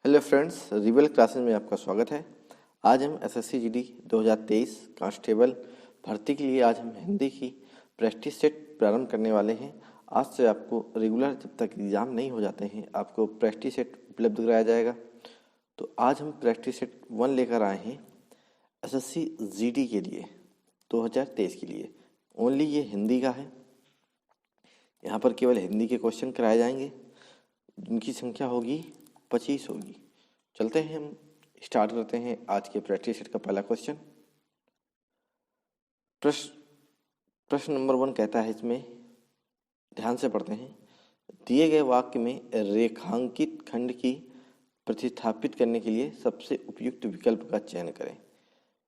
Hello friends, rebel classes में आपका स्वागत है। आज हम एसएससी जीडी 2023 कांस्टेबल भर्ती के लिए आज हम हिंदी की प्रैक्टिस सेट प्रारंभ करने वाले हैं। आज से आपको रेगुलर जब तक एग्ज़ाम नहीं हो जाते हैं आपको प्रैक्टिस सेट उपलब्ध कराया जाएगा। तो आज हम प्रैक्टिस सेट 1 लेकर आए हैं एसएससी जीडी के लिए 2023 के लिए। ओनली ये हिंदी का है। यहाँ पर केवल हिंदी के क्वेश्चन कराए जाएंगे जिनकी संख्या होगी 25 होगी। चलते हैं, हम स्टार्ट करते हैं आज के प्रैक्टिस सेट का पहला क्वेश्चन। प्रश्न नंबर 1 कहता है, इसमें ध्यान से पढ़ते हैं। दिए गए वाक्य में रेखांकित खंड की प्रतिस्थापित करने के लिए सबसे उपयुक्त विकल्प का चयन करें।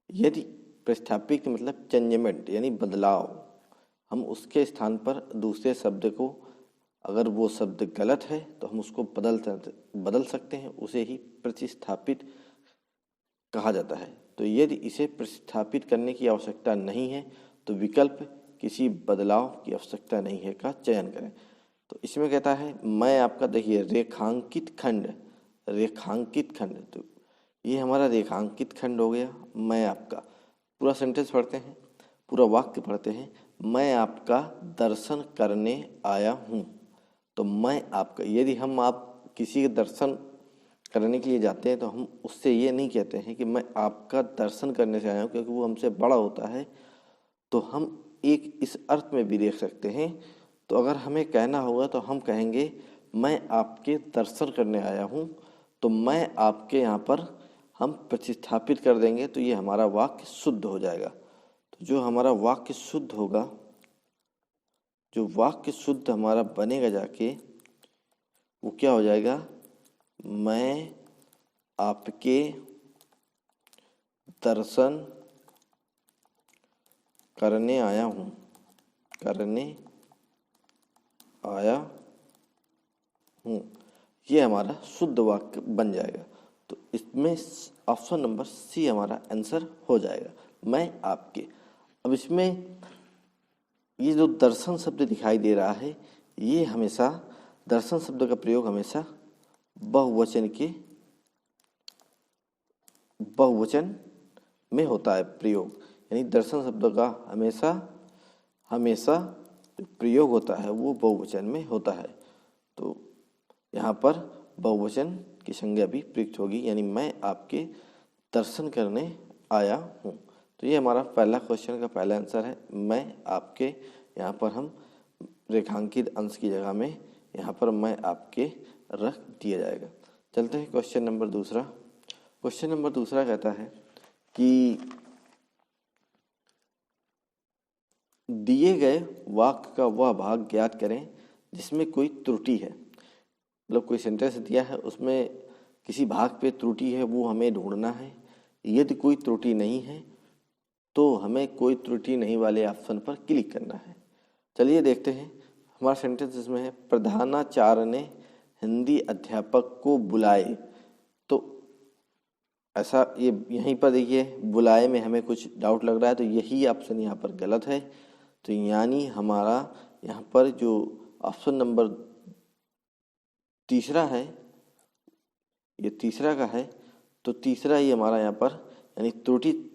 यदि प्रतिस्थापित मतलब चेंजमेंट यानी बदलाव, हम उसके स्थान पर दूसरे शब्द को, अगर वो शब्द गलत है तो हम उसको बदल सकते हैं, उसे ही प्रतिस्थापित कहा जाता है। तो यदि इसे प्रतिस्थापित करने की आवश्यकता नहीं है तो विकल्प किसी बदलाव की आवश्यकता नहीं है का चयन करें। तो इसमें कहता है मैं आपका, देखिए रेखांकित खंड, तो ये हमारा रेखांकित खंड हो गया। मैं आपका, पूरा सेंटेंस पढ़ते हैं, पूरा वाक्य पढ़ते हैं। मैं आपका दर्शन करने आया हूँ। तो मैं आपका, यदि आप किसी के दर्शन करने के लिए जाते हैं तो हम उससे ये नहीं कहते हैं कि मैं आपका दर्शन करने से आया हूँ, क्योंकि वो हमसे बड़ा होता है। तो हम एक इस अर्थ में भी देख सकते हैं। तो अगर हमें कहना होगा तो हम कहेंगे मैं आपके दर्शन करने आया हूँ। तो मैं आपके यहाँ पर हम प्रतिस्थापित कर देंगे तो ये हमारा वाक्य शुद्ध हो जाएगा। तो जो हमारा वाक्य शुद्ध होगा, जो वाक्य शुद्ध हमारा बनेगा जाके, वो क्या हो जाएगा? मैं आपके दर्शन करने आया हूँ, ये हमारा शुद्ध वाक्य बन जाएगा। तो इसमें ऑप्शन नंबर सी हमारा आंसर हो जाएगा, मैं आपके। अब इसमें ये जो दर्शन शब्द दिखाई दे रहा है, ये हमेशा, दर्शन शब्द का प्रयोग हमेशा बहुवचन में होता है प्रयोग। यानी दर्शन शब्द का हमेशा प्रयोग होता है वो बहुवचन में होता है। तो यहाँ पर बहुवचन की संज्ञा भी प्रयुक्त होगी, यानी मैं आपके दर्शन करने आया हूँ। तो ये हमारा पहला क्वेश्चन का पहला आंसर है, मैं आपके। यहाँ पर हम रेखांकित अंश की जगह में यहाँ पर मैं आपके रख दिया जाएगा। चलते हैं क्वेश्चन नंबर दूसरा। क्वेश्चन नंबर दूसरा कहता है कि दिए गए वाक्य का वह भाग ज्ञात करें जिसमें कोई त्रुटि है। मतलब कोई सेंटेंस दिया है, उसमें किसी भाग पे त्रुटि है, वो हमें ढूंढना है। यदि कोई त्रुटि नहीं है तो हमें कोई त्रुटि नहीं वाले ऑप्शन पर क्लिक करना है। चलिए देखते हैं। हमारा सेंटेंस इसमें है, प्रधानाचार्य ने हिंदी अध्यापक को बुलाए। तो ऐसा, ये यहीं पर देखिए बुलाए में हमें कुछ डाउट लग रहा है, तो यही ऑप्शन यहाँ पर गलत है। तो यानी हमारा यहाँ पर जो ऑप्शन नंबर तीसरा है, ये तीसरा का है। तो तीसरा ही हमारा यहाँ पर, यानी त्रुटि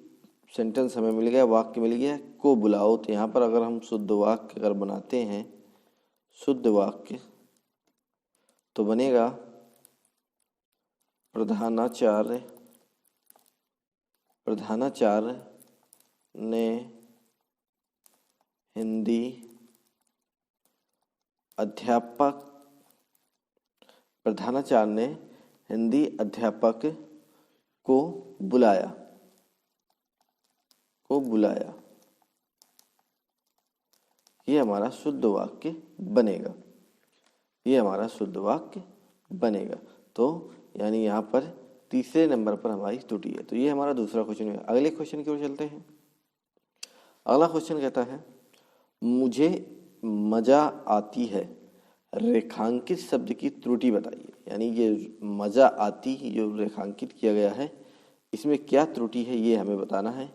सेंटेंस हमें मिल गया, वाक्य मिल गया, को बुलाओ। तो यहाँ पर अगर हम शुद्ध वाक्य अगर बनाते हैं, शुद्ध वाक्य तो बनेगा प्रधानाचार्य ने हिंदी अध्यापक को बुलाया। ये हमारा शुद्ध वाक्य बनेगा। तो यानी यहाँ पर तीसरे नंबर पर हमारी त्रुटि है। तो ये हमारा दूसरा क्वेश्चन है। अगले क्वेश्चन की ओर चलते हैं। अगला क्वेश्चन कहता है, मुझे मजा आती है, रेखांकित शब्द की त्रुटि बताइए। यानी ये मजा आती जो रेखांकित किया गया है, इसमें क्या त्रुटि है ये हमें बताना है।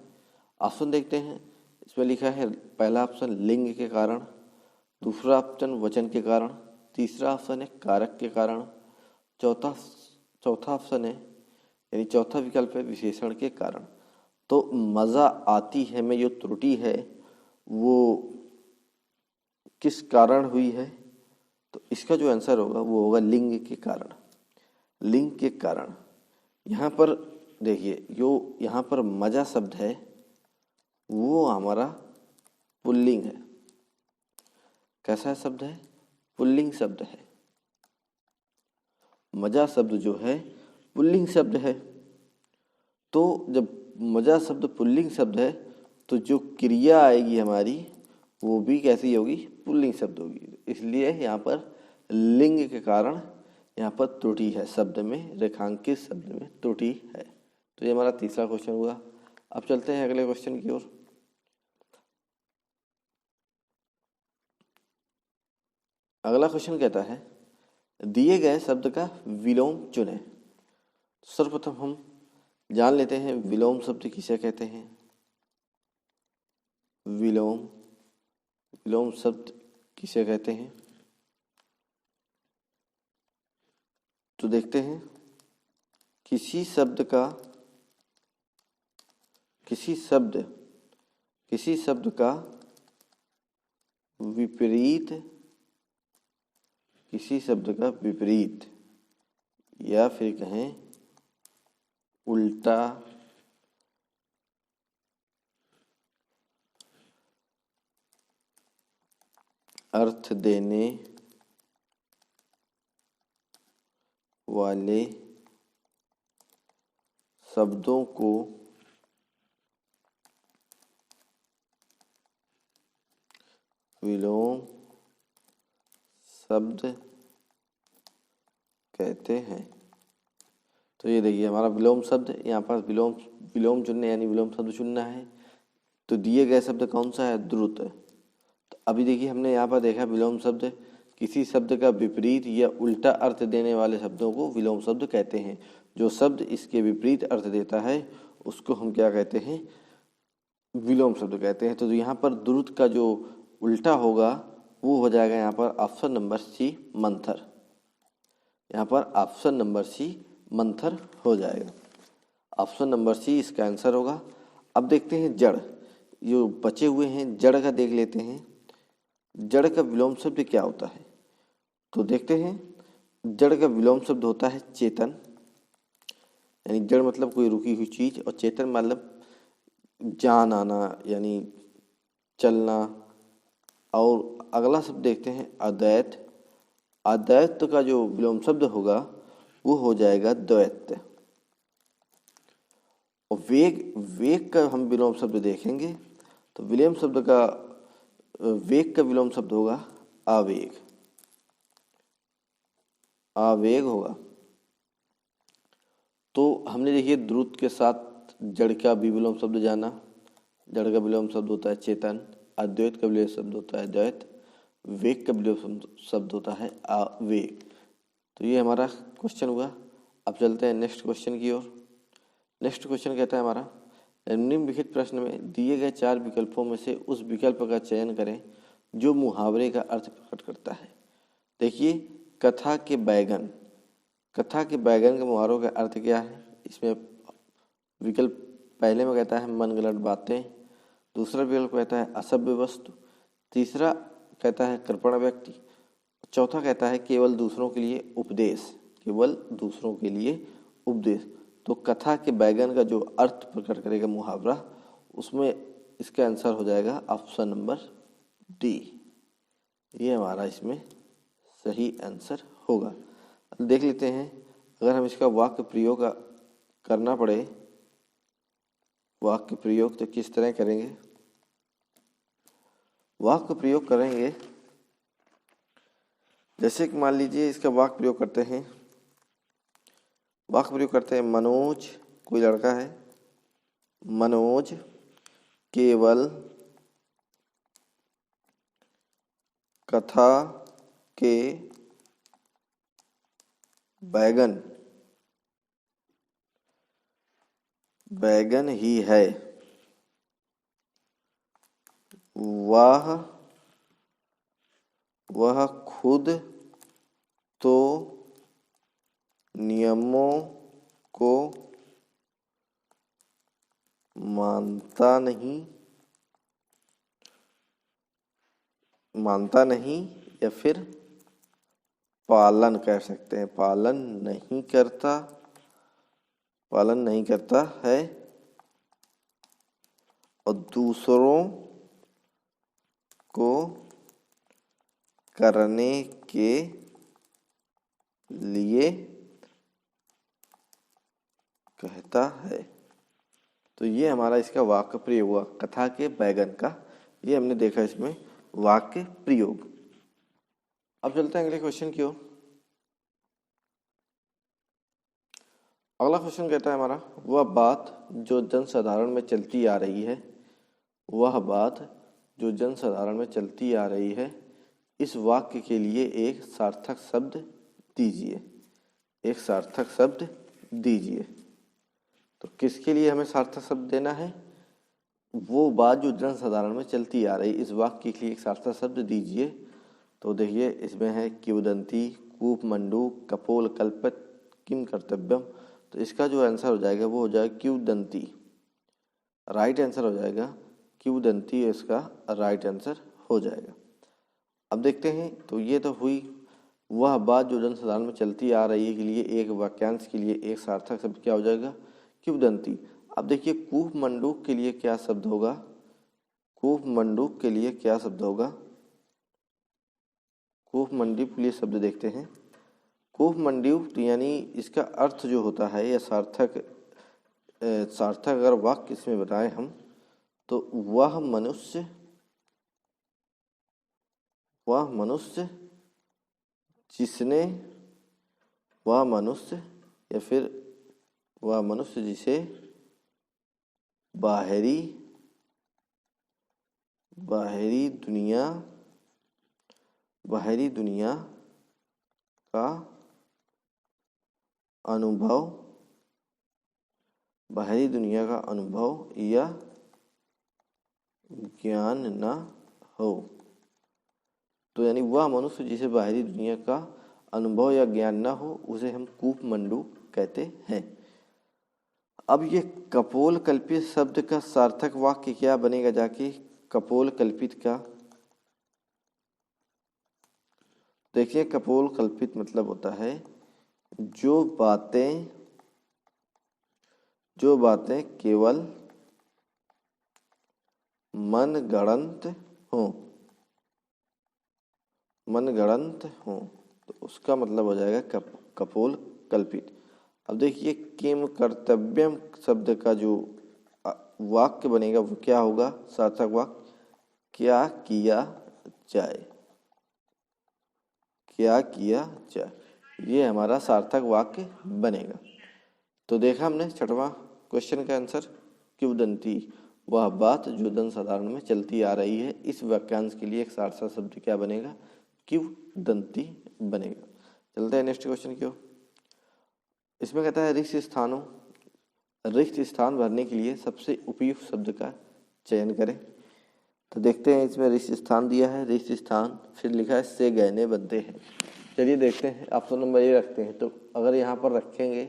ऑप्शन देखते हैं। इसमें लिखा है, पहला ऑप्शन लिंग के कारण, दूसरा ऑप्शन वचन के कारण, तीसरा ऑप्शन है कारक के कारण, चौथा चौथा ऑप्शन है, यानी चौथा विकल्प है विशेषण के कारण। तो मजा आती है में जो त्रुटि है वो किस कारण हुई है? तो इसका जो आंसर होगा वो होगा लिंग के कारण। लिंग के कारण यहाँ पर देखिए, जो यहाँ पर मजा शब्द है वो हमारा पुल्लिंग है। कैसा शब्द है? पुल्लिंग शब्द है। मजा शब्द जो है पुल्लिंग शब्द है। तो जब मजा शब्द पुल्लिंग शब्द है तो जो क्रिया आएगी हमारी वो भी कैसी होगी? पुल्लिंग शब्द होगी। इसलिए यहाँ पर लिंग के कारण यहाँ पर त्रुटि है, शब्द में, रेखांकित शब्द में त्रुटि है। तो ये हमारा तीसरा क्वेश्चन हुआ। अब चलते हैं अगले क्वेश्चन की ओर। अगला क्वेश्चन कहता है दिए गए शब्द का विलोम चुनें। सर्वप्रथम हम जान लेते हैं विलोम शब्द किसे कहते हैं। विलोम शब्द किसे कहते हैं? तो देखते हैं, किसी शब्द का विपरीत, किसी शब्द का विपरीत या फिर कहें उल्टा अर्थ देने वाले शब्दों को विलोम शब्द कहते हैं। तो ये देखिए हमारा विलोम शब्द, यहाँ पर विलोम चुनने यानी विलोम शब्द चुनना है। तो दिए गए शब्द कौन सा है? द्रुत। तो अभी देखिए हमने यहाँ पर देखा विलोम शब्द किसी शब्द का विपरीत या उल्टा अर्थ देने वाले शब्दों को विलोम शब्द कहते हैं। जो शब्द इसके विपरीत अर्थ देता है उसको हम क्या कहते हैं? विलोम शब्द कहते हैं। तो यहाँ पर द्रुत का जो उल्टा होगा वो हो जाएगा यहाँ पर ऑप्शन नंबर सी, मंथर। यहाँ पर ऑप्शन नंबर सी मंथर हो जाएगा। ऑप्शन नंबर सी इसका आंसर होगा। अब देखते हैं जड़, जो बचे हुए हैं जड़ का देख लेते हैं। जड़ का विलोम शब्द क्या होता है? तो देखते हैं, जड़ का विलोम शब्द होता है चेतन। यानी जड़ मतलब कोई रुकी हुई चीज, और चेतन मतलब जान आना यानी चलना। और अगला शब्द देखते हैं अद्वैत। अद्वैत का जो विलोम शब्द होगा वो हो जाएगा द्वैत। और वेग का हम विलोम शब्द देखेंगे तो विलोम शब्द का वेग का विलोम शब्द होगा आवेग। आवेग होगा। तो हमने देखिए द्रुत के साथ जड़ का भी विलोम शब्द जाना। जड़ का विलोम शब्द होता है चेतन, अद्वैत का विलोम शब्द होता है द्वैत, वेग का विलोम शब्द होता है आवेग। तो ये हमारा क्वेश्चन हुआ। अब चलते हैं नेक्स्ट क्वेश्चन की ओर। नेक्स्ट क्वेश्चन कहता है हमारा, निम्नलिखित प्रश्न में दिए गए 4 विकल्पों में से उस विकल्प का चयन करें जो मुहावरे का अर्थ प्रकट करता है। देखिए, कथा के बैगन के मुहावरों का अर्थ क्या है? इसमें विकल्प पहले में कहता है मनगढ़ंत बातें, दूसरा विकल्प कहता है असभ्य वस्तु, तीसरा कहता है कृपण व्यक्ति, चौथा कहता है केवल दूसरों के लिए उपदेश। केवल दूसरों के लिए उपदेश। तो कथा के बैगन का जो अर्थ प्रकट करेगा मुहावरा, उसमें इसका आंसर हो जाएगा ऑप्शन नंबर डी। ये हमारा इसमें सही आंसर होगा। देख लेते हैं, अगर हम इसका वाक्य प्रयोग करना पड़े, वाक्य प्रयोग तो किस तरह करेंगे? वाक्य प्रयोग करेंगे जैसे कि मान लीजिए इसका वाक्य प्रयोग करते हैं। वाक्य प्रयोग करते हैं, मनोज, कोई लड़का है, मनोज केवल कथा के बैगन ही है, वह खुद तो नियमों को मानता नहीं या फिर पालन कह सकते हैं, पालन नहीं करता है और दूसरों को करने के लिए कहता है। तो ये हमारा इसका वाक्य प्रयोग हुआ, कथा के बैगन का। ये हमने देखा इसमें वाक्य प्रयोग। अब चलते हैं अगले क्वेश्चन की ओर। अगला क्वेश्चन कहता है हमारा, वह बात जो जनसाधारण में चलती आ रही है, वह बात जो जनसाधारण में चलती आ रही है, इस वाक्य के लिए एक सार्थक शब्द दीजिए। एक सार्थक शब्द दीजिए। तो किसके लिए हमें सार्थक शब्द देना है? वो बात जो जनसाधारण में चलती आ रही, इस वाक्य के लिए एक सार्थक शब्द दीजिए। तो देखिए इसमें है किंवदंती, कूपमंडू, कपोल कल्पित, किम कर्तव्यम। तो इसका जो आंसर हो जाएगा वो हो जाएगा किंवदंती। राइट आंसर हो जाएगा किंवदंती, इसका राइट आंसर हो जाएगा। अब देखते हैं, तो ये तो हुई वह बात जो जनसाधारण में चलती आ रही है के लिए एक वाक्यांश के लिए एक सार्थक शब्द क्या हो जाएगा? किंवदंती। अब देखिए कूपमंडूक के लिए क्या शब्द होगा? कूपमंडूक के लिए क्या शब्द होगा? कूपमंडूक के लिए शब्द देखते हैं। कूपमंडूक यानी इसका अर्थ जो होता है या सार्थक अगर वाक्य इसमें बताएं हम, तो वह मनुष्य जिसने, वह मनुष्य या फिर वह मनुष्य जिसे बाहरी दुनिया का अनुभव या ज्ञान न हो। तो यानी वह मनुष्य जिसे बाहरी दुनिया का अनुभव या ज्ञान न हो, उसे हम कूपमंडूक कहते हैं। अब ये कपोल कल्पित शब्द का सार्थक वाक्य क्या बनेगा जाके? कपोल कल्पित का देखिए, कपोल कल्पित मतलब होता है जो बातें केवल मनगढ़ंत हों, तो उसका मतलब हो जाएगा कपोल कल्पित। अब देखिए किम कर्तव्यम शब्द का जो वाक्य बनेगा वो क्या होगा? सार्थक वाक्य क्या किया जाए, ये हमारा सार्थक वाक्य बनेगा। तो देखा हमने छठवां क्वेश्चन का आंसर, किंवदंती, वह बात जो जनसाधारण में चलती आ रही है, इस वाक्यांश के लिए एक सार्थक शब्द क्या बनेगा? किंवदंती बनेगा। चलते हैं नेक्स्ट क्वेश्चन की ओर। इसमें कहता है रिक्त स्थान भरने के लिए सबसे उपयुक्त शब्द का चयन करें। तो देखते हैं, इसमें रिक्त स्थान दिया है, रिक्त स्थान फिर लिखा है से गहने बनते हैं। चलिए देखते हैं, ऑप्शन नंबर ये रखते हैं। तो अगर यहाँ पर रखेंगे,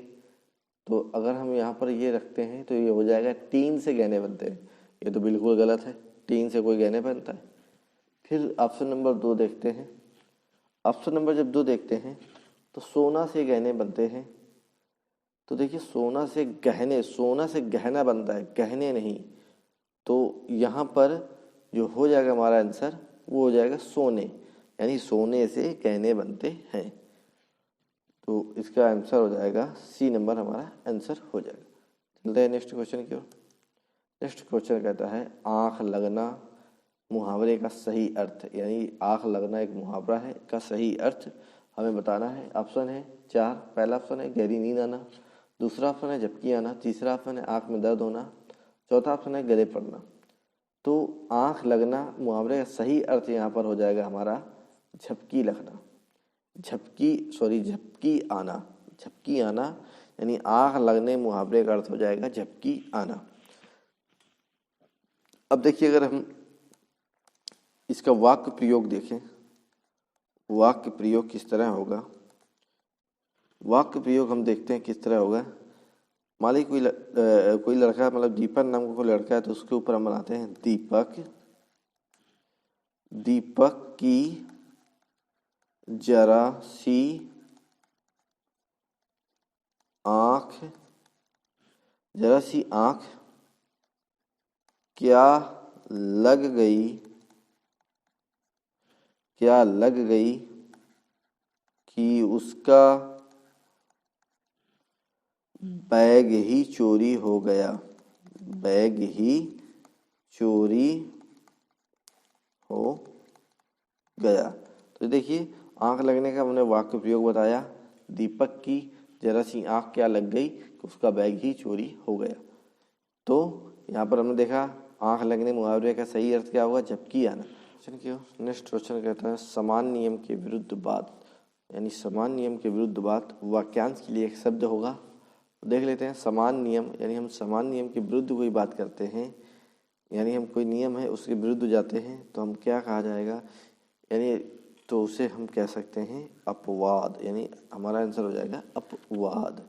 तो अगर हम यहाँ पर ये रखते हैं तो ये हो जाएगा टीन से गहने बनते हैं। ये तो बिल्कुल गलत है, टीन से कोई गहने बनता है। फिर ऑप्शन नंबर 2 देखते हैं। ऑप्शन नंबर जब 2 देखते हैं तो सोना से गहने बनते हैं। तो देखिए सोना से गहना बनता है, गहने नहीं। तो यहाँ पर जो हो जाएगा हमारा आंसर वो हो जाएगा सोने, यानी सोने से गहने बनते हैं। तो इसका आंसर हो जाएगा सी नंबर, हमारा आंसर हो जाएगा। चलते हैं नेक्स्ट क्वेश्चन की ओर। नेक्स्ट क्वेश्चन कहता है आँख लगना मुहावरे का सही अर्थ, यानी आँख लगना एक मुहावरा है, का सही अर्थ हमें बताना है। ऑप्शन है 4। पहला ऑप्शन है गहरी नींद आना, दूसरा ऑप्शन है झपकी आना, तीसरा ऑप्शन है आँख में दर्द होना, चौथा ऑप्शन है गले पड़ना। तो आँख लगना मुहावरे का सही अर्थ यहाँ पर हो जाएगा हमारा झपकी लगना, झपकी आना, यानी आँख लगने मुहावरे का अर्थ हो जाएगा झपकी आना। अब देखिए अगर हम इसका वाक्य प्रयोग देखें, वाक्य प्रयोग किस तरह होगा। वाक्य प्रयोग हम देखते हैं किस तरह होगा। मान ली कोई लड़का, मतलब दीपक नाम का कोई लड़का है, तो उसके ऊपर हम बनाते हैं दीपक की जरा सी आंख क्या लग गई कि उसका बैग ही चोरी हो गया। तो देखिए, आंख लगने का हमने वाक्य प्रयोग बताया। दीपक की जरा सी आंख क्या लग गई कि उसका बैग ही चोरी हो गया। तो यहाँ पर हमने देखा आंख लगने मुहावरे का सही अर्थ क्या होगा, जबकि आना। नेक्स्ट क्वेश्चन कहता है समान नियम के विरुद्ध बात, यानी समान नियम के विरुद्ध बात वाक्यांश के लिए एक शब्द होगा। देख लेते हैं। समान नियम, यानी हम समान नियम के विरुद्ध कोई बात करते हैं, यानी हम कोई नियम है उसके विरुद्ध जाते हैं, तो हम क्या कहा जाएगा, यानी तो उसे हम कह सकते हैं अपवाद, यानी हमारा आंसर हो जाएगा अपवाद।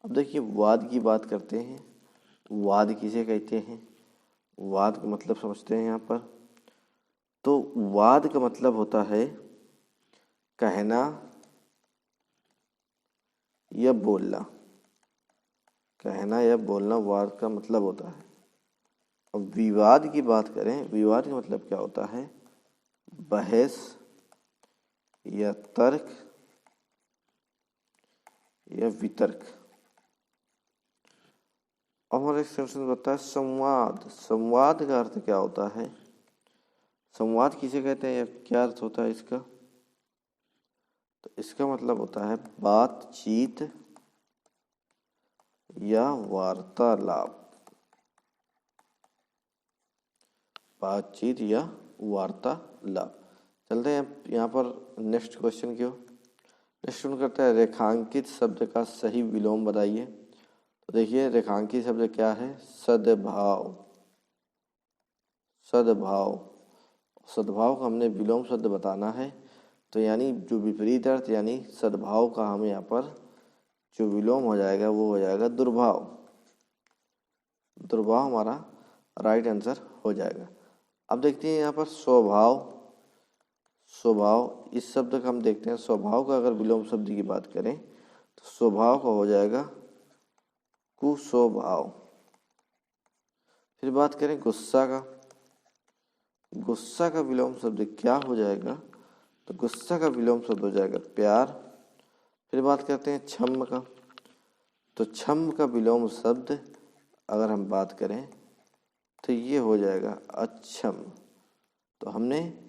अब देखिए, वाद की बात करते हैं। वाद किसे कहते हैं, वाद का मतलब समझते हैं यहाँ पर। तो वाद का मतलब होता है कहना या बोलना। वाद का मतलब होता है। अब विवाद की बात करें, विवाद का मतलब क्या होता है, बहस या तर्क या वितर्क। हमारा एक सेंटेंस बताता है संवाद का अर्थ क्या होता है, संवाद किसे कहते हैं या क्या अर्थ होता है इसका। तो इसका मतलब होता है बातचीत या वार्तालाप। चलते हैं यहाँ पर नेक्स्ट क्वेश्चन की ओर। नेक्स्ट क्वेश्चन करता है रेखांकित शब्द का सही विलोम बताइए। तो देखिए, रेखांकित शब्द क्या है, सद्भाव का हमने विलोम शब्द बताना है। तो यानी जो विपरीत अर्थ, यानी सद्भाव का हम यहाँ पर जो विलोम हो जाएगा वो हो जाएगा दुर्भाव हमारा राइट आंसर हो जाएगा। अब देखते हैं यहाँ पर स्वभाव, इस शब्द का हम देखते हैं। स्वभाव का अगर विलोम शब्द की बात करें तो स्वभाव का हो जाएगा कुस्वभाव। फिर बात करें गुस्सा का विलोम शब्द क्या हो जाएगा, तो गुस्सा का विलोम शब्द हो जाएगा प्यार। फिर बात करते हैं छम्म का, तो छम्म का विलोम शब्द अगर हम बात करें तो ये हो जाएगा अक्षम। तो हमने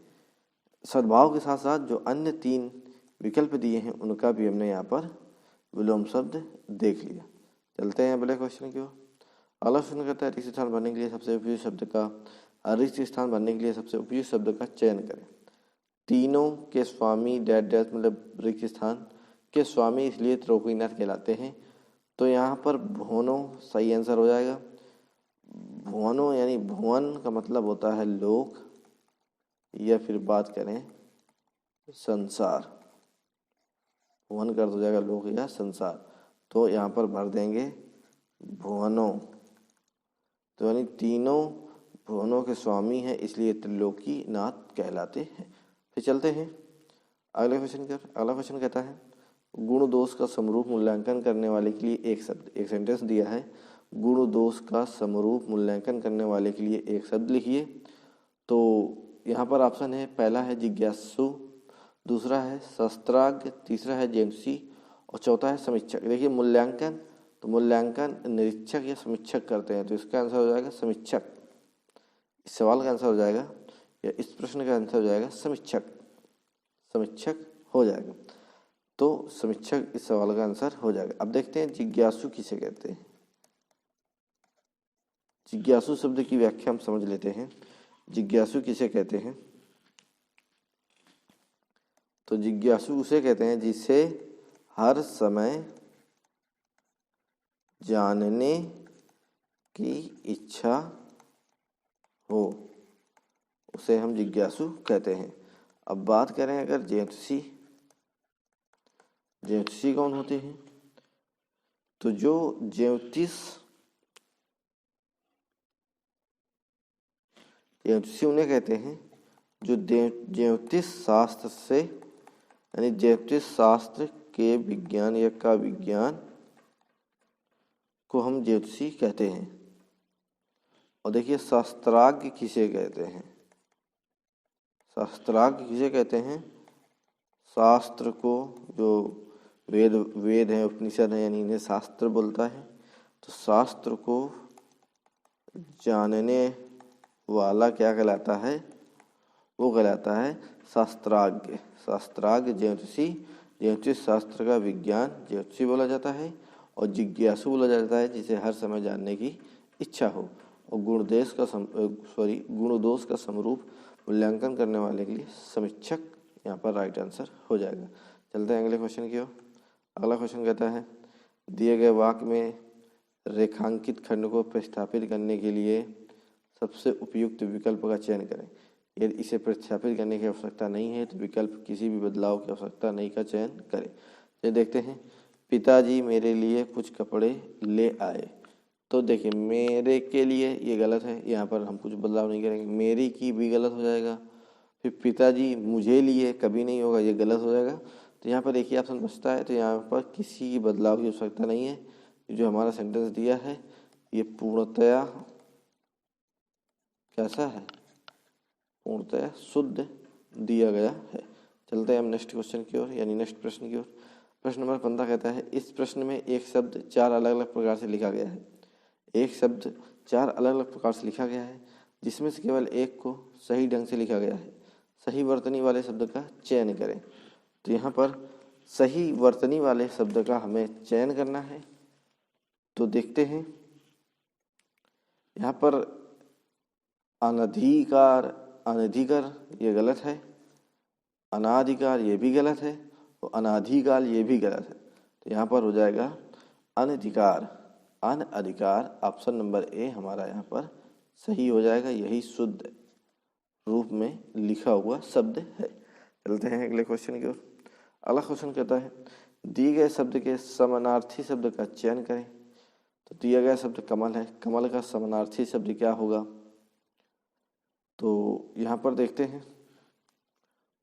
सद्भाव के साथ साथ जो अन्य 3 विकल्प दिए हैं उनका भी हमने यहाँ पर विलोम शब्द देख लिया। चलते हैं अगले क्वेश्चन की ओर। अगला क्वेश्चन कहता है रिक्त स्थान भरने के लिए सबसे उपयुक्त शब्द का चयन करें। तीनों के स्वामी डैड मतलब रिक्त स्थान के स्वामी इसलिए त्रिकोणनाथ कहलाते हैं। तो यहाँ पर भुवनो सही आंसर हो जाएगा। भुवनो यानी भुवन का मतलब होता है लोक, या फिर बात करें संसार। भुवन का अर्थ हो जाएगा लोक या संसार। तो यहाँ पर भर देंगे भुवनो। तो यानी तीनों भुवनों के स्वामी हैं, इसलिए त्रिलोकीनाथ कहलाते हैं। फिर चलते हैं अगले क्वेश्चन पर। अगला क्वेश्चन कहता है गुण दोष का समरूप मूल्यांकन करने वाले के लिए एक सेंटेंस दिया है। गुण दोष का समरूप मूल्यांकन करने वाले के लिए एक शब्द लिखिए। तो यहाँ पर ऑप्शन है, पहला है जिज्ञासु, दूसरा है शस्त्राज्ञ, तीसरा है जेमसी और चौथा है समीक्षक। देखिए, मूल्यांकन, तो मूल्यांकन निरीक्षक या समीक्षक करते हैं, तो इसका आंसर हो जाएगा समीक्षक। इस सवाल का आंसर हो जाएगा, या इस प्रश्न का आंसर हो जाएगा समीक्षक हो जाएगा। तो समीक्षक इस सवाल का आंसर हो जाएगा। अब देखते हैं जिज्ञासु किसे कहते हैं। जिज्ञासु शब्द की व्याख्या हम समझ लेते हैं। जिज्ञासु किसे कहते हैं, तो जिज्ञासु उसे कहते हैं जिसे हर समय जानने की इच्छा हो, उसे हम जिज्ञासु कहते हैं। अब बात करें अगर ज्योतिषी कौन होते हैं, तो जो ज्योतिषी उन्हें कहते हैं जो ज्योतिष शास्त्र से, यानी ज्योतिष शास्त्र के विज्ञान या का विज्ञान को हम ज्योतिषी कहते हैं। और देखिए शास्त्राज्ञ किसे कहते हैं? शास्त्राज्ञ किसे कहते हैं? शास्त्र को, जो वेद है, उपनिषद है, यानी इन्हें शास्त्र बोलता है। तो शास्त्र को जानने वाला क्या कहलाता है? वो कहलाता है शास्त्राज्ञ। शास्त्राज्ञ ज्योतिषी, ज्योतिष शास्त्र का विज्ञान ज्योतिषी बोला जाता है। और जिज्ञासु बोला जाता है जिसे हर समय जानने की इच्छा हो। और गुण दोष का समरूप मूल्यांकन करने वाले के लिए समीक्षक यहाँ पर राइट आंसर हो जाएगा। चलते हैं अगले क्वेश्चन की ओर। अगला क्वेश्चन कहता है दिए गए वाक्य में रेखांकित खंड को प्रतिस्थापित करने के लिए सबसे उपयुक्त विकल्प का चयन करें। यदि इसे प्रतिस्थापित करने की आवश्यकता नहीं है तो विकल्प किसी भी बदलाव की आवश्यकता नहीं का चयन करें। ये देखते हैं, पिताजी मेरे लिए कुछ कपड़े ले आए। तो देखिए मेरे के लिए ये गलत है, यहाँ पर हम कुछ बदलाव नहीं करेंगे। मेरी की भी गलत हो जाएगा। फिर पिताजी मुझे लिए कभी नहीं होगा, ये गलत हो जाएगा। तो यहाँ पर एक ही ऑप्शन बचता है। तो यहाँ पर किसी बदलाव की आवश्यकता नहीं है। जो हमारा सेंटेंस दिया है ये पूर्णतया कैसा है? पूर्णतया शुद्ध दिया गया है। चलते हैं हम नेक्स्ट क्वेश्चन की ओर, यानी नेक्स्ट प्रश्न की ओर। प्रश्न नंबर 15 कहता है इस प्रश्न में एक शब्द 4 अलग अलग प्रकार से लिखा गया है। एक शब्द 4 अलग अलग प्रकार से लिखा गया है जिसमें से केवल एक को सही ढंग से लिखा गया है। सही वर्तनी वाले शब्द का चयन करें। तो यहाँ पर सही वर्तनी वाले शब्द का हमें चयन करना है। तो देखते हैं, यहाँ पर अनधिकार, अनधिकार ये गलत है। अनाधिकार ये भी गलत है। और अनाधिकाल ये भी गलत है। तो यहाँ पर हो जाएगा अनधिकार, अनधिकार। ऑप्शन नंबर ए हमारा यहाँ पर सही हो जाएगा। यही शुद्ध रूप में लिखा हुआ शब्द है। चलते हैं अगले क्वेश्चन की ओर। अगला क्वेश्चन कहता है दिए गए शब्द के समानार्थी शब्द का चयन करें। तो दिया गया शब्द कमल है। कमल का समानार्थी शब्द क्या होगा? तो यहाँ पर देखते हैं,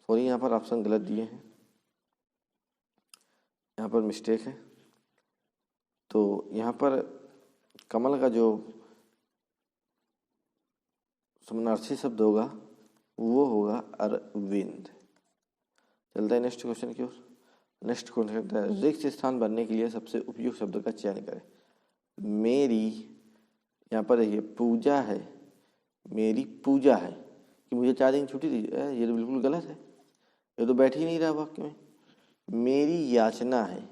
सॉरी यहाँ पर ऑप्शन गलत दिए हैं, यहाँ पर मिस्टेक है। तो यहाँ पर कमल का जो समानार्थी शब्द होगा वो होगा अरविंद। चलता है नेक्स्ट क्वेश्चन की ओर। नेक्स्ट क्वेश्चन कहता है रिक्त स्थान भरने के लिए सबसे उपयुक्त शब्द का चयन करें। मेरी, यहाँ पर देखिए पूजा है, मेरी पूजा है कि मुझे 4 दिन छुट्टी दीजिए, ये तो बिल्कुल गलत है। ये तो बैठ ही नहीं रहा वाक्य में। मेरी याचना है,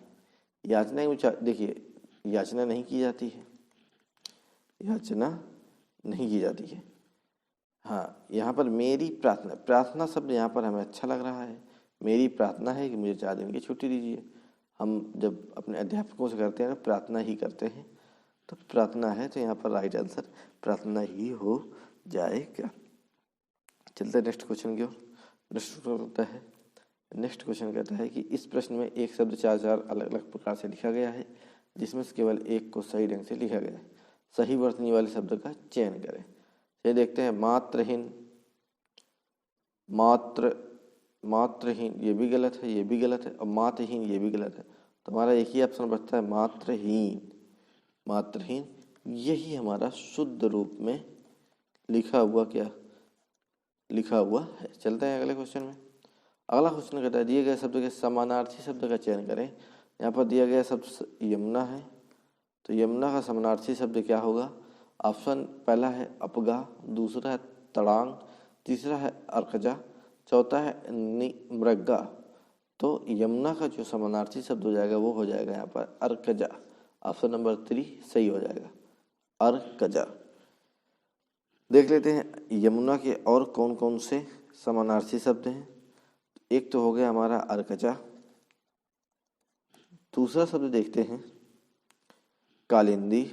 याचना ही देखिए याचना नहीं की जाती है, याचना नहीं की जाती है। हाँ, यहाँ पर मेरी प्रार्थना, प्रार्थना शब्द यहाँ पर हमें अच्छा लग रहा है। मेरी प्रार्थना है कि मुझे 4 दिन की छुट्टी दीजिए। हम जब अपने अध्यापकों से करते हैं तो प्रार्थना ही करते हैं। तो प्रार्थना है, तो यहाँ पर राइट आंसर प्रार्थना ही हो जाएगा। चलते हैं नेक्स्ट क्वेश्चन की ओर। नेक्स्ट क्वेश्चन कहता है कि इस प्रश्न में एक शब्द 4 अलग अलग प्रकार से लिखा गया है जिसमें से केवल एक को सही ढंग से लिखा गया है। सही वर्तनी वाले शब्द का चयन करें। ये देखते हैं मात्रहीन, मात्रहीन ये भी गलत है, ये भी गलत है। और मात्रहीन ये भी गलत है। तो हमारा एक ही ऑप्शन बचता है मात्रहीन। मात्रहीन यही हमारा शुद्ध रूप में लिखा हुआ क्या लिखा हुआ है। चलते हैं अगले क्वेश्चन में। अगला क्वेश्चन कहता है दिए गए शब्द के समानार्थी शब्द का चयन करें। यहाँ पर दिया गया शब्द यमुना है। तो यमुना का समानार्थी शब्द क्या होगा? ऑप्शन पहला है अपगा, दूसरा है तड़ांग, तीसरा है अर्कजा, चौथा है मृगा। तो यमुना का जो समानार्थी शब्द हो जाएगा वो हो जाएगा यहाँ पर अर्कजा। ऑप्शन नंबर 3 सही हो जाएगा, अर्कजा। देख लेते हैं यमुना के और कौन कौन से समानार्थी शब्द हैं। एक तो हो गया हमारा अर्कजा। दूसरा शब्द देखते हैं कालिंदी।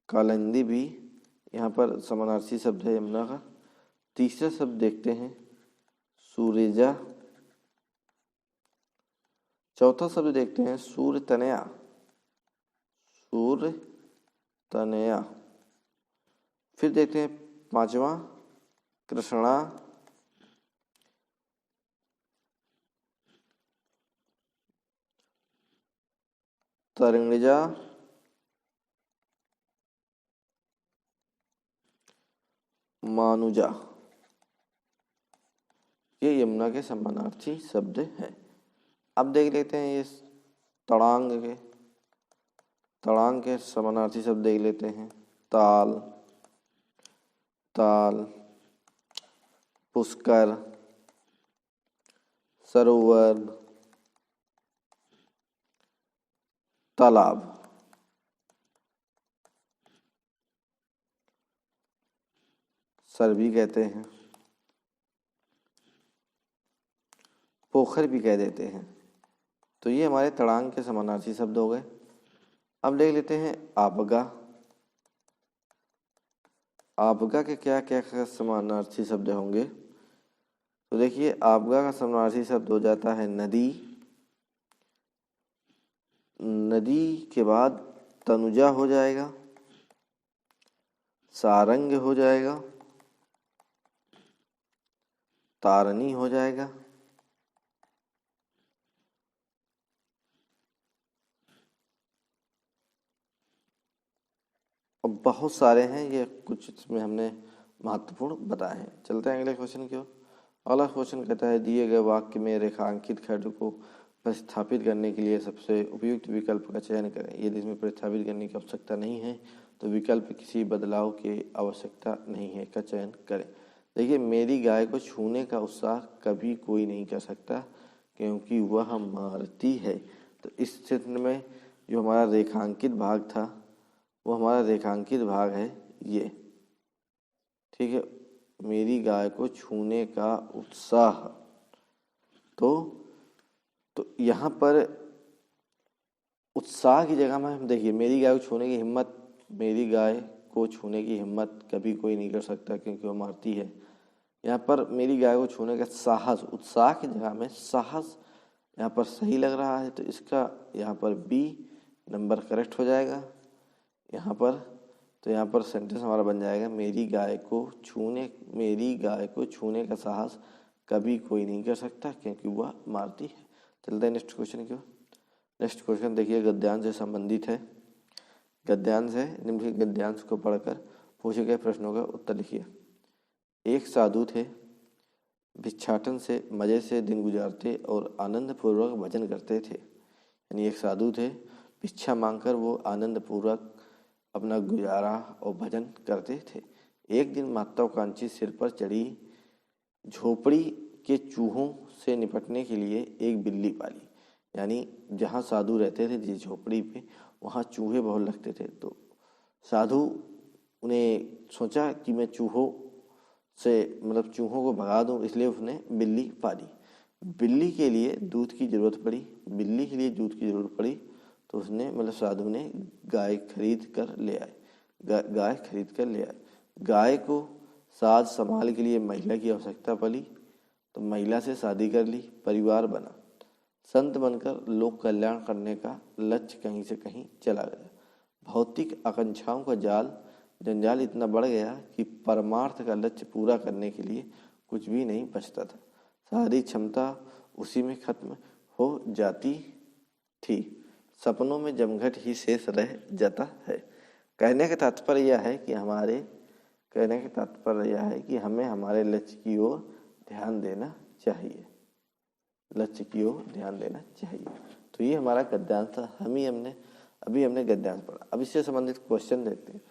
कालिंदी भी यहाँ पर समानार्थी शब्द है यमुना का। तीसरा शब्द देखते हैं सूरेजा। चौथा शब्द देखते हैं सूर्यतनया। सूर्य तनया। फिर देखते हैं पांचवा, कृष्णा तरणिजा मानुजा। ये यमुना के समानार्थी शब्द हैं। अब देख लेते हैं ये तड़ांग के समानार्थी शब्द देख लेते हैं। ताल, ताल, पुष्कर, सरोवर, तालाब। सर भी कहते हैं, पोखर भी कह देते हैं। तो ये हमारे तड़ांग के समानार्थी शब्द हो गए। अब देख लेते हैं आपगा। आपगा के क्या क्या समानार्थी शब्द होंगे। तो देखिए आपगा का समानार्थी शब्द हो जाता है नदी। नदी के बाद तनुजा हो जाएगा, सारंग हो जाएगा, तारनी हो जाएगा, और बहुत सारे हैं, ये कुछ इसमें हमने महत्वपूर्ण बताए हैं। चलते हैं अगले क्वेश्चन की ओर। अगला क्वेश्चन कहता है दिए गए वाक्य में रेखांकित खंड को प्रतिस्थापित करने के लिए सबसे उपयुक्त विकल्प का चयन करें। यदि इसमें प्रतिस्थापित करने की आवश्यकता नहीं है तो विकल्प किसी बदलाव की आवश्यकता नहीं है का चयन करें। देखिए मेरी गाय को छूने का उत्साह कभी कोई नहीं कर सकता क्योंकि वह मारती है। तो इस क्षेत्र में जो हमारा रेखांकित भाग था वो हमारा रेखांकित भाग है ये, ठीक है। मेरी गाय को छूने का उत्साह, तो यहाँ पर उत्साह की जगह में देखिए मेरी गाय को छूने की हिम्मत, मेरी गाय को छूने की हिम्मत कभी कोई नहीं कर सकता क्योंकि वो मारती है। यहाँ पर मेरी गाय को छूने का साहस, उत्साह की जगह में साहस यहाँ पर सही लग रहा है। तो इसका यहाँ पर बी नंबर करेक्ट हो जाएगा यहाँ पर। तो यहाँ पर सेंटेंस हमारा बन जाएगा मेरी गाय को छूने का साहस कभी कोई नहीं कर सकता क्योंकि वह मारती है। चलते हैं नेक्स्ट क्वेश्चन की ओर। नेक्स्ट क्वेश्चन देखिए गद्यांश से संबंधित है। गद्यांश है, निम्नलिखित गद्यांश को पढ़कर पूछे गए प्रश्नों का उत्तर लिखिए। एक साधु थे, भिक्षाटन से मजे से दिन गुजारते और आनंद पूर्वक भजन करते थे। यानी एक साधु थे, भिक्षा मांगकर वो आनंद पूर्वक अपना गुजारा और भजन करते थे। एक दिन महत्वाकांक्षी सिर पर चढ़ी झोपड़ी के चूहों से निपटने के लिए एक बिल्ली पाली। यानी जहाँ साधु रहते थे जिस झोपड़ी पे वहाँ चूहे बहुत लगते थे। तो साधु उन्हें सोचा कि मैं चूहों को भगा दूं, इसलिए उसने बिल्ली पाली। बिल्ली के लिए दूध की जरूरत पड़ी तो उसने साधु ने गाय खरीद कर ले आए। गाय को साज संभाल के लिए महिला की आवश्यकता पड़ी तो महिला से शादी कर ली, परिवार बना। संत बनकर लोक कल्याण करने का लक्ष्य कहीं से कहीं चला गया। भौतिक आकांक्षाओं का जंजाल इतना बढ़ गया कि परमार्थ का लक्ष्य पूरा करने के लिए कुछ भी नहीं बचता था। सारी क्षमता उसी में खत्म हो जाती थी। सपनों में जमघट ही शेष रह जाता है। कहने का तात्पर्य यह है कि हमें हमारे लक्ष्य की ओर ध्यान देना चाहिए। तो ये हमारा गद्यांश था। अभी हमने गद्यांश पढ़ा। अब इससे संबंधित क्वेश्चन देखते हैं।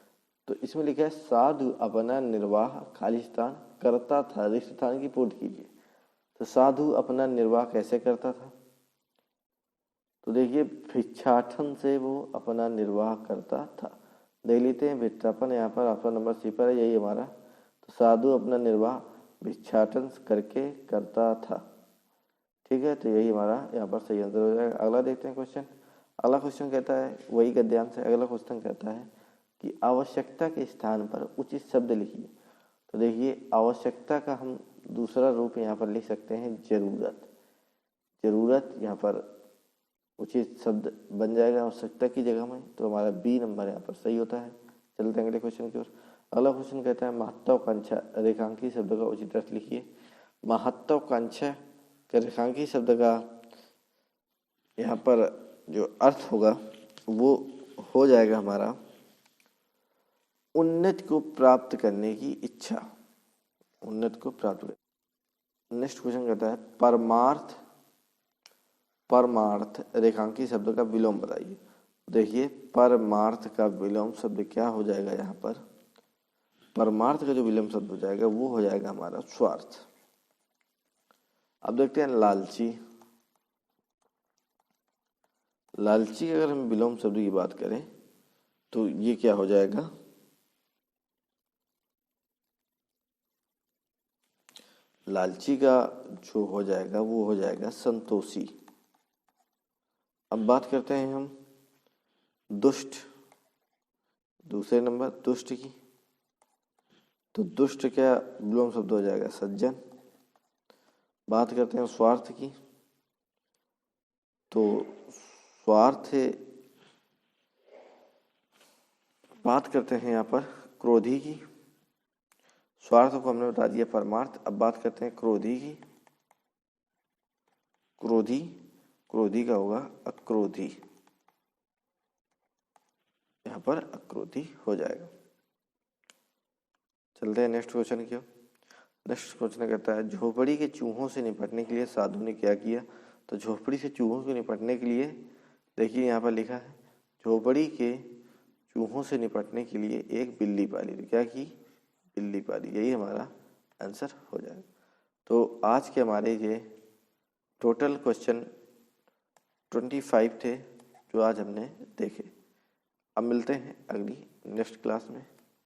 तो इसमें लिखा है साधु अपना निर्वाह खाली स्थान करता था, रिक्त स्थान की पूर्ति कीजिए। तो साधु अपना निर्वाह कैसे करता था? तो देखिए भिक्षाटन से वो अपना निर्वाह करता था। देख लेते हैं भिक्षापन, यहाँ पर ऑप्शन नंबर सी पर है, यही हमारा। तो साधु अपना निर्वाह भिक्षाटन करके करता था, ठीक है। तो यही हमारा यहाँ पर सही आंसर हो जाएगा। अगला देखते हैं क्वेश्चन। अगला क्वेश्चन कहता है, वही गद्यांश है। अगला क्वेश्चन कहता है कि आवश्यकता के स्थान पर उचित शब्द लिखिए। तो देखिए आवश्यकता का हम दूसरा रूप यहाँ पर लिख सकते हैं जरूरत। यहाँ पर उचित शब्द बन जाएगा आवश्यकता की जगह में, तो हमारा बी नंबर यहाँ पर सही होता है। चलते हैं अगले क्वेश्चन की ओर। अगला क्वेश्चन कहता है महत्वाकांक्षा रेखांकी शब्द का उचित अर्थ लिखिए। महत्वाकांक्षा के रेखांकी शब्द का यहाँ पर जो अर्थ होगा वो हो जाएगा हमारा उन्नति को प्राप्त करने की इच्छा, उन्नति को प्राप्त कर। नेक्स्ट क्वेश्चन कहता है परमार्थ, परमार्थ रेखांकी शब्द का विलोम बताइए। देखिए परमार्थ का विलोम शब्द क्या हो जाएगा यहाँ पर, परमार्थ का जो विलोम शब्द हो जाएगा वो हो जाएगा हमारा स्वार्थ। अब देखते हैं लालची, लालची की अगर हम विलोम शब्द की बात करें तो ये क्या हो जाएगा, लालची का जो हो जाएगा वो हो जाएगा संतोषी। अब बात करते हैं हम दुष्ट, दूसरे नंबर दुष्ट की, तो दुष्ट क्या विलोम शब्द हो जाएगा सज्जन। बात करते हैं स्वार्थ की, तो स्वार्थ, बात करते हैं यहाँ पर क्रोधी की, स्वार्थ को हमने बता दिया परमार्थ। अब बात करते हैं क्रोधी की, क्रोधी, क्रोधी का होगा अक्रोधी, यहाँ पर अक्रोधी हो जाएगा। चलते हैं नेक्स्ट क्वेश्चन की ओर। नेक्स्ट क्वेश्चन कहता है झोपड़ी के चूहों से निपटने के लिए साधु ने क्या किया। तो झोपड़ी से चूहों से निपटने के लिए देखिए यहाँ पर लिखा है झोपड़ी के चूहों से निपटने के लिए एक बिल्ली पाली। तो क्या की, बिल्ली पाली, यही हमारा आंसर हो जाएगा। तो आज के हमारे ये टोटल क्वेश्चन 25 थे जो आज हमने देखे। अब मिलते हैं अगली नेक्स्ट क्लास में।